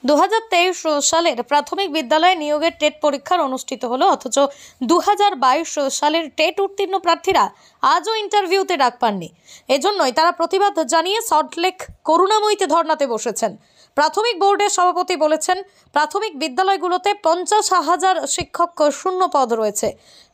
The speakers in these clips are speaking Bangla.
2023 সালের প্রাথমিক বিদ্যালয়ে নিয়োগের টেট পরীক্ষার অনুষ্ঠিত হলো, অথচ 2022 সালের টেট উত্তীর্ণ প্রার্থীরা আজও ইন্টারভিউতে ডাক পাননি। এজন্যই তারা প্রতিবাদ জানিয়ে সল্টলেক করুণাময়ীতে ধর্নাতে বসেছেন। প্রাথমিক বোর্ডের সভাপতি বলেছেন, প্রাথমিক বিদ্যালয়গুলোতে 50,000 শিক্ষক শূন্য পদ রয়েছে।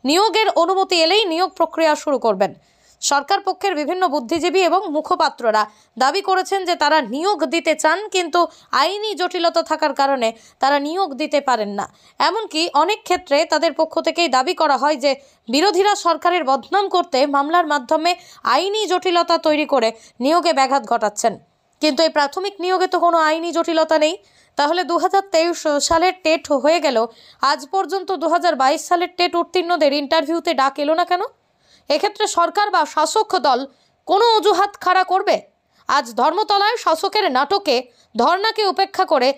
নিয়োগের অনুমতি এলেই নিয়োগ প্রক্রিয়া শুরু করবেন। সরকার পক্ষের বিভিন্ন বুদ্ধিজীবী এবং মুখপাত্ররা দাবি করেছেন যে তারা নিয়োগ দিতে চান, কিন্তু আইনি জটিলতা থাকার কারণে তারা নিয়োগ দিতে পারেন না। এমনকি অনেক ক্ষেত্রে তাদের পক্ষ থেকেই দাবি করা হয় যে বিরোধীরা সরকারের বদনাম করতে মামলার মাধ্যমে আইনি জটিলতা তৈরি করে নিয়োগে ব্যাঘাত ঘটাচ্ছেন। কিন্তু এই প্রাথমিক নিয়োগে তো কোনো আইনি জটিলতা নেই। তাহলে 2023 সালের টেট হয়ে গেল, আজ পর্যন্ত 2022 সালের টেট উত্তীর্ণদের ইন্টারভিউতে ডাক এলো না কেন? এক্ষেত্রে সরকার বা শাসক দল কোনো অজুহাত খাড়া করবে? আজ ধর্মতলায় শাসকের নাটকে ধর্নাকে উপেক্ষা করে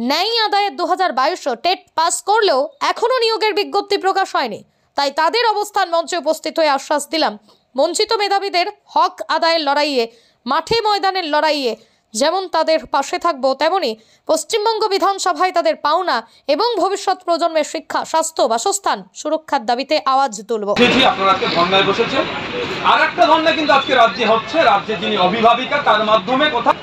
ন্যায় আদায়ের 2022 টেট পাস করলেও এখনও নিয়োগের বিজ্ঞপ্তি প্রকাশ হয়নি। তাই তাদের অবস্থান মঞ্চে উপস্থিত হয়ে আশ্বাস দিলাম, বঞ্চিত মেধাবীদের হক আদায়ের লড়াইয়ে, মাঠে ময়দানের লড়াইয়ে যেমন তাদের পাশে থাকবো, তেমনি পশ্চিমবঙ্গ বিধানসভায় তাদের পাওনা এবং ভবিষ্যৎ প্রজন্মের শিক্ষা, স্বাস্থ্য, বাসস্থান সুরক্ষার দাবিতে আওয়াজ তুলব। আপনারা আজকে ধর্নায় বসেছেন। আর একটা ধর্না কিন্তু আজকে রাজ্যে হচ্ছে। রাজ্যে যিনি অভিভাবিকা তার মাধ্যমে কোথাও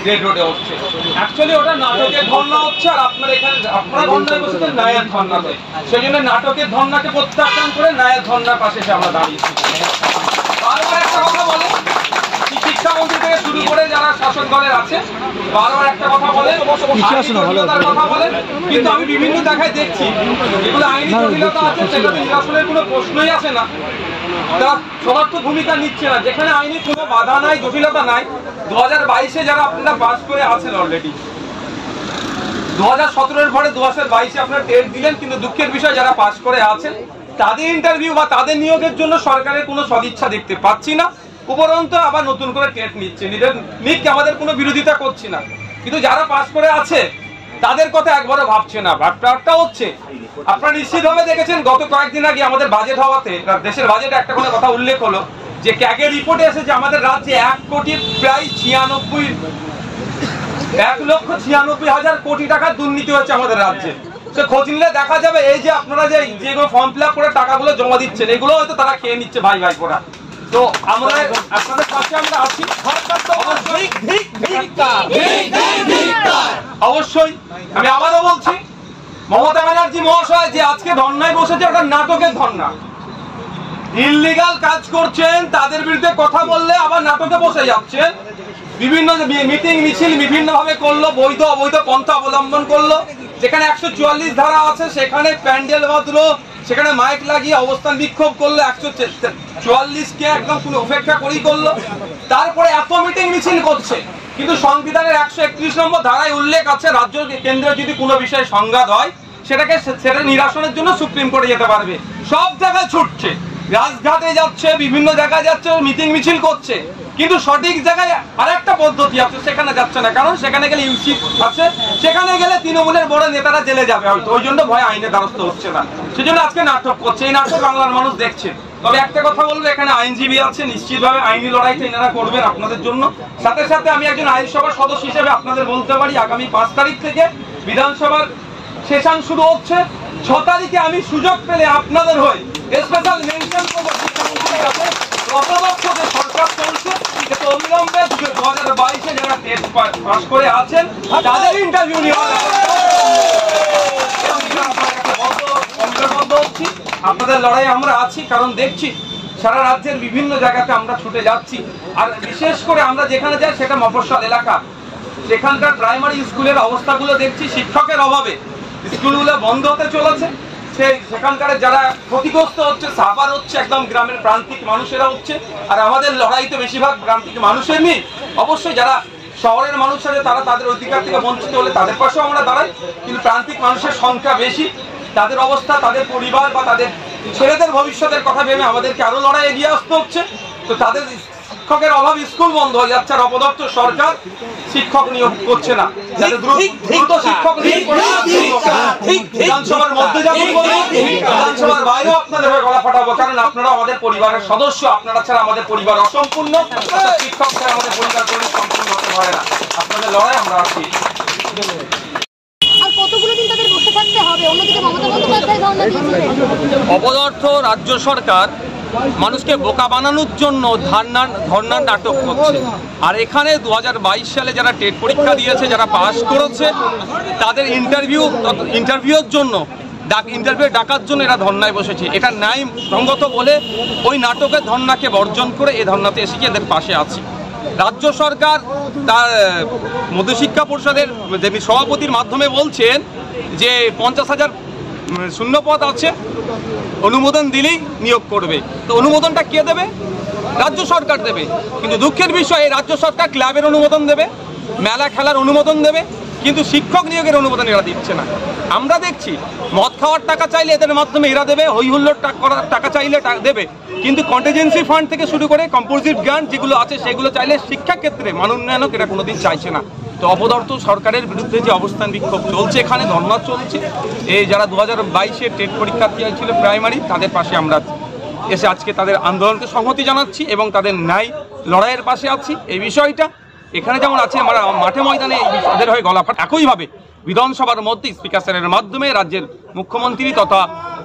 রেড রোডে হচ্ছে। অ্যাকচুয়ালি ওটা নাটকের ধর্না হচ্ছে, আর আপনারা এখানে আপনারা ধর্নায় বসেছেন ন্যায়ের ধর্নাতে। সেই জন্য নাটকের ধর্নাকে প্রত্যাখ্যান করে ন্যায়ের ধর্নার পাশে আমরা দাঁড়িয়েছি। বারবার একটা কথা বলে, শিক্ষামন্ত্রী থেকে শুরু করে যারা শাসক দলের আছে বারবার একটা কথা বলেন, কথা বলেন, কিন্তু আমি বিভিন্ন জায়গায় দেখছি এগুলো আইনি জটিলতা আছে, সেটাতে নিরাসনের কোনো প্রশ্নই আসে না। তারা সমর্থ ভূমিকা নিচ্ছে না। যেখানে আইনি কোনো বাধা নাই, জটিলতা নাই। 2022-এ যারা আপনারা পাস করে আছেন অলরেডি, 2017-এর পরে 2022-এ আপনারা টেট দিলেন, কিন্তু দুঃখের বিষয় যারা পাস করে আছেন তাদের ইন্টারভিউ বা তাদের নিয়োগের জন্য সরকারের কোনো সদিচ্ছা দেখতে পাচ্ছি না। উপরন্তু আবার নতুন করে টেট নিচ্ছে। নিককে আমাদের কোনো বিরোধিতা করছি না, কিন্তু যারা পাস করে আছে তাদের কথা একবারও ভাবছে না। ভাবটা হচ্ছে, আপনারা নিশ্চিতভাবে দেখেছেন গত কয়েকদিন আগে আমাদের বাজেট হওয়াতে দেশের বাজেটে একটা কোনো কথা উল্লেখ হলো যে ক্যাগের রিপোর্টে এসে যে আমাদের রাজ্যে 1,96,000 কোটি টাকার দুর্নীতি হচ্ছে আমাদের রাজ্যে। সে খোঁজ নিলে দেখা যাবে এই যে আপনারা যেগুলো ফর্ম ফিল আপ করে টাকাগুলো জমা দিচ্ছেন, এগুলো হয়তো তারা খেয়ে নিচ্ছে ভাই করা। তো আমরা আপনাদের পাশে আমরা আছি। অবশ্যই আমি আবারও বলছি, মমতা ব্যানার্জি মহাশয় যে আজকে ধর্নায় বসেছে ওটা নাটকের ধর্না। ইললিগাল কাজ করছেন তাদের বিরুদ্ধে কথা বললে আবার নাটকে বসে যাচ্ছেন। বিভিন্ন মিটিং মিছিল বিভিন্ন ভাবে করলো, বৈধ অবৈধ পন্থা অবলম্বন করলো। যেখানে 144 ধারা আছে সেখানে প্যান্ডেল বাঁধলো, সেখানে মাইক লাগিয়ে অবস্থান বিক্ষোভ করলো, 144-কে একদম কোনো উপেক্ষা করেই করলো। তারপরে এত মিটিং মিছিল করছে, কিন্তু সংবিধানের 131 নম্বর ধারায় উল্লেখ আছে রাজ্য কেন্দ্রে যদি কোনো বিষয়ে সংঘাত হয় সেটা নিরাসনের জন্য সুপ্রিম কোর্টে যেতে পারবে। সব জায়গায় ছুটছে, রাজঘাটে যাচ্ছে, বিভিন্ন জায়গায় যাচ্ছে, মিটিং মিছিল করছে, কিন্তু সঠিক জায়গায় আরেকটা পদ্ধতি আছে সেখানে যাচ্ছে না। কারণ সেখানে গেলে ইউসি আছে, সেখানে গেলে তৃণমূলের বড় নেতারা জেলে যাবে হয়তো, ওই জন্য ভয় আইনের দ্বারস্থ হচ্ছে না। সেজন্য আজকে নাটক করছে। এই নাটক বাংলার মানুষ দেখছে। তবে একটা কথা বলবো, এখানে আইনজীবী আছে, নিশ্চিতভাবে আইনি লড়াইটা এনারা করবেন আপনাদের জন্য। সাথে সাথে আমি একজন আইনসভার সদস্য হিসেবে আপনাদের বলতে পারি, আগামী 5 তারিখ থেকে বিধানসভার সেশন শুরু হচ্ছে। 6 তারিখে আমি সুযোগ পেলে আপনাদের হয়ে স্পেশাল মেনশন করবো শিক্ষামন্ত্রীর কাছে। গতবর্ষ যে সরকার চলছে সেটা অবিলম্বে 2022-এ যারা টেট পাস করে আছেন তাদের ইন্টারভিউ নেওয়া হচ্ছে। আপনাদের লড়াই আমরা আছি, কারণ দেখছি সারা রাজ্যের বিভিন্ন জায়গাতে আমরা ছুটে যাচ্ছি। আর বিশেষ করে আমরা যেখানে যাই সেটা মফস্বল এলাকা, সেখানকার প্রাইমারি স্কুলের অবস্থাগুলো দেখছি। শিক্ষকের অভাবে স্কুলগুলো বন্ধ হতে চলেছে। সেখানকার যারা ক্ষতিগ্রস্ত হচ্ছে, সাফার হচ্ছে একদম গ্রামের প্রান্তিক মানুষেরা হচ্ছে। আর আমাদের লড়াই তো বেশিরভাগ প্রান্তিক মানুষের নেই। অবশ্যই যারা শহরের মানুষ আছে তারা তাদের অধিকার থেকে বঞ্চিত হলে তাদের পাশেও আমরা দাঁড়াই, কিন্তু প্রান্তিক মানুষের সংখ্যা বেশি। তাদের অবস্থা, তাদের পরিবার বা তাদের ছেলেদের ভবিষ্যতের কথা ভেবে আমাদেরকে আরো লড়াই এগিয়ে আসতে হচ্ছে। তো তাদের শিক্ষকের অভাব, স্কুল বন্ধ হয়ে যাচ্ছে, আর অপদস্থ সরকার শিক্ষক নিয়োগ করছে না। দ্রুত শিক্ষক বিধানসভার মধ্যে যাবেন, বিধানসভার বাইরেও আপনাদের হয়ে গলা ফাটাবো, কারণ আপনারা আমাদের পরিবারের সদস্য। আপনারা ছাড়া আমাদের পরিবার অসম্পূর্ণ, শিক্ষক ছাড়া আমাদের পরিবার সম্পূর্ণ হতে পারে না। আপনাদের লড়াই আমরা আছি। অপদার্থ রাজ্য সরকার মানুষকে বোকা বানানোর জন্য ধর্নার নাটক করছে। আর এখানে 2022 সালে যারা টেট পরীক্ষা দিয়েছে, যারা পাস করেছে, তাদের ইন্টারভিউর জন্য ডাকার জন্য এরা ধর্নায় বসেছে। এটা ন্যায় সঙ্গত বলে ওই নাটকের ধর্নাকে বর্জন করে এই ধর্নাতে এসে এদের পাশে আছে। রাজ্য সরকার তার মধ্যশিক্ষা পরিষদের সভাপতির মাধ্যমে বলছেন যে 50,000 শূন্যপদ আছে, অনুমোদন দিলেই নিয়োগ করবে। তো অনুমোদনটা কে দেবে? রাজ্য সরকার দেবে। কিন্তু দুঃখের বিষয়, রাজ্য সরকার ক্লাবের অনুমোদন দেবে, মেলা খেলার অনুমোদন দেবে, কিন্তু শিক্ষক নিয়োগের অনুমোদন এরা দিচ্ছে না। আমরা দেখছি মদ খাওয়ার টাকা চাইলে এদের মাধ্যমে এরা দেবে, হই হুল্লোড় টাকা চাইলে দেবে, কিন্তু কন্টিজেন্সি ফান্ড থেকে শুরু করে কম্পোজিট গ্রান্ট যেগুলো আছে সেগুলো চাইলে শিক্ষাক্ষেত্রে মান উন্নয়নক এরা কোনোদিন চাইছে না। তো অপদার্থ সরকারের বিরুদ্ধে যে অবস্থান বিক্ষোভ চলছে, এখানে ধর্না চলছে। এই যারা 2022-এ টেট পরীক্ষার্থী ছিল প্রাইমারি, তাদের পাশে আমরা এসে আজকে তাদের আন্দোলনকে সংহতি জানাচ্ছি এবং তাদের ন্যায় লড়াইয়ের পাশে আছি। এই বিষয়টা এখানে যেমন আছে, আমরা মাঠে ময়দানে এই বিষয়ের হয়ে গলাফাট। একইভাবে বিধানসভার মধ্যে স্পিকার স্যারের মাধ্যমে রাজ্যের মুখ্যমন্ত্রী তথা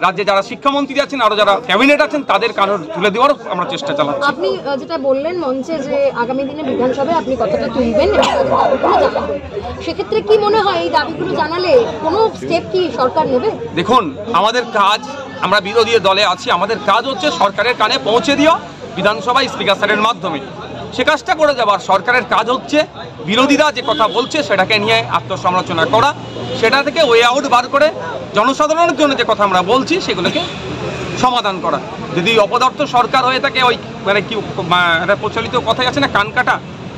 রাজ্যে যারা শিক্ষামন্ত্রী আছেন, আরো যারা ক্যাবিনেট আছেন, তাদের কানে তুলে দেওয়ারও আমরা চেষ্টা চালাচ্ছি। আপনি যেটা বললেন মঞ্চে যে আগামী দিনে বিধানসভায় আপনি কথাটা তুলবেন, সেক্ষেত্রে কি মনে হয় এই দাবিগুলো জানালে কোনো স্টেপ কি সরকার নেবে? দেখুন, আমাদের কাজ, আমরা বিরোধী দলে আছি, আমাদের কাজ হচ্ছে সরকারের কানে পৌঁছে দেওয়া বিধানসভায় স্পিকার স্যারের মাধ্যমে। সে কাজটা করে যাবার সরকারের কাজ হচ্ছে বিরোধীরা যে কথা বলছে সেটাকে নিয়ে আত্মসমালোচনা করা, সেটা থেকে ওয়ে আউট বার করে জনসাধারণের জন্য যে কথা আমরা বলছি সেগুলোকে সমাধান করা। যদি অপদার্থ সরকার হয়ে থাকে, ওই মানে কি একটা প্রচলিত কথাই আছে না, কান কাটা,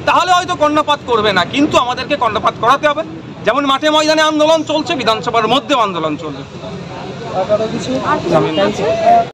তাহলে হয়তো কর্ণপাত করবে না, কিন্তু আমাদেরকে কর্ণপাত করাতে হবে। যেমন মাঠে ময়দানে আন্দোলন চলছে, বিধানসভার মধ্যেও আন্দোলন চলবে।